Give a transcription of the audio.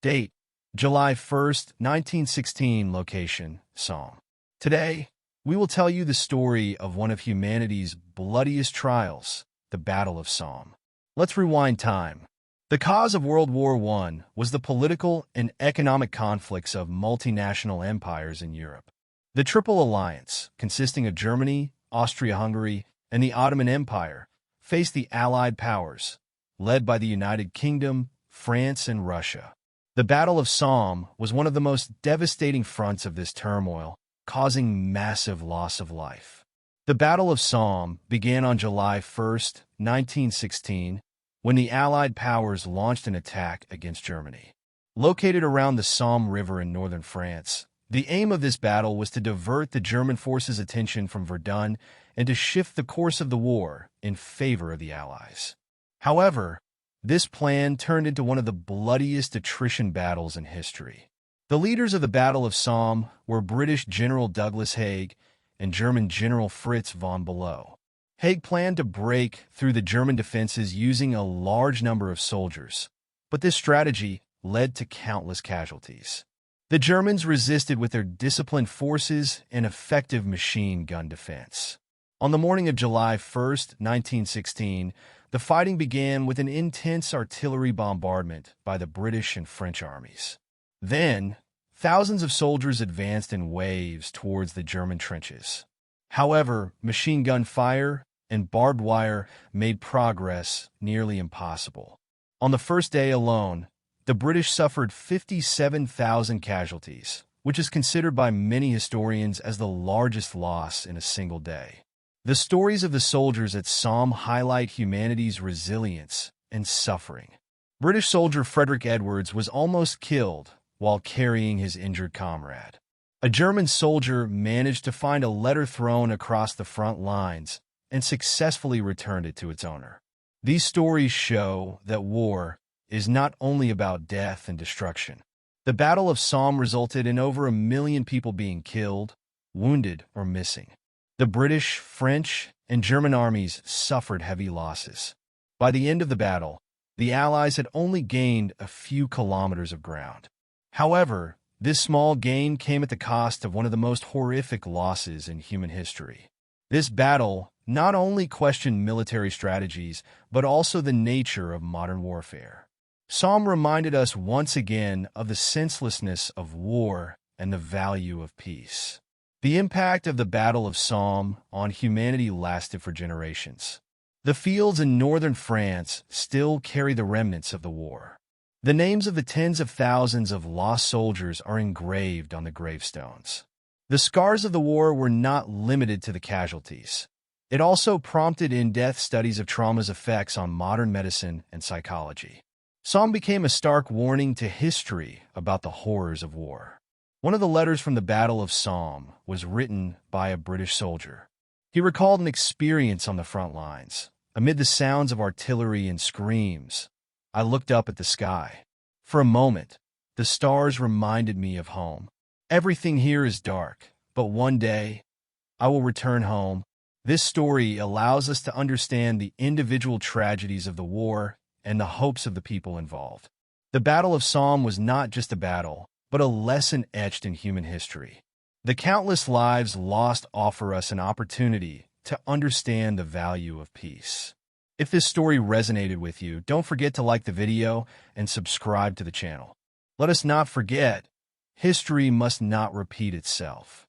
Date: July 1st, 1916. Location: Somme. Today, we will tell you the story of one of humanity's bloodiest trials, the Battle of Somme. Let's rewind time. The cause of World War I was the political and economic conflicts of multinational empires in Europe. The Triple Alliance, consisting of Germany, Austria-Hungary, and the Ottoman Empire, faced the Allied powers, led by the United Kingdom, France, and Russia. The Battle of Somme was one of the most devastating fronts of this turmoil, causing massive loss of life. The Battle of Somme began on July 1st, 1916, when the Allied powers launched an attack against Germany. Located around the Somme River in northern France, the aim of this battle was to divert the German forces' attention from Verdun and to shift the course of the war in favor of the Allies. However, this plan turned into one of the bloodiest attrition battles in history. The leaders of the Battle of Somme were British General Douglas Haig and German General Fritz von Below. Haig planned to break through the German defenses using a large number of soldiers, but this strategy led to countless casualties. The Germans resisted with their disciplined forces and effective machine gun defense. On the morning of July 1st, 1916, the fighting began with an intense artillery bombardment by the British and French armies. Then, thousands of soldiers advanced in waves towards the German trenches. However, machine gun fire and barbed wire made progress nearly impossible. On the first day alone, the British suffered 57,000 casualties, which is considered by many historians as the largest loss in a single day. The stories of the soldiers at Somme highlight humanity's resilience and suffering. British soldier Frederick Edwards was almost killed while carrying his injured comrade. A German soldier managed to find a letter thrown across the front lines and successfully returned it to its owner. These stories show that war is not only about death and destruction. The Battle of Somme resulted in over 1 million people being killed, wounded, or missing. The British, French, and German armies suffered heavy losses. By the end of the battle, the Allies had only gained a few kilometers of ground. However, this small gain came at the cost of one of the most horrific losses in human history. This battle not only questioned military strategies, but also the nature of modern warfare. Somme reminded us once again of the senselessness of war and the value of peace. The impact of the Battle of Somme on humanity lasted for generations. The fields in northern France still carry the remnants of the war. The names of the tens of thousands of lost soldiers are engraved on the gravestones. The scars of the war were not limited to the casualties. It also prompted in-depth studies of trauma's effects on modern medicine and psychology. Somme became a stark warning to history about the horrors of war. One of the letters from the Battle of Somme was written by a British soldier. He recalled an experience on the front lines. Amid the sounds of artillery and screams, I looked up at the sky. For a moment, the stars reminded me of home. Everything here is dark, but one day, I will return home. This story allows us to understand the individual tragedies of the war and the hopes of the people involved. The Battle of Somme was not just a battle, but a lesson etched in human history. The countless lives lost offer us an opportunity to understand the value of peace. If this story resonated with you, don't forget to like the video and subscribe to the channel. Let us not forget, history must not repeat itself.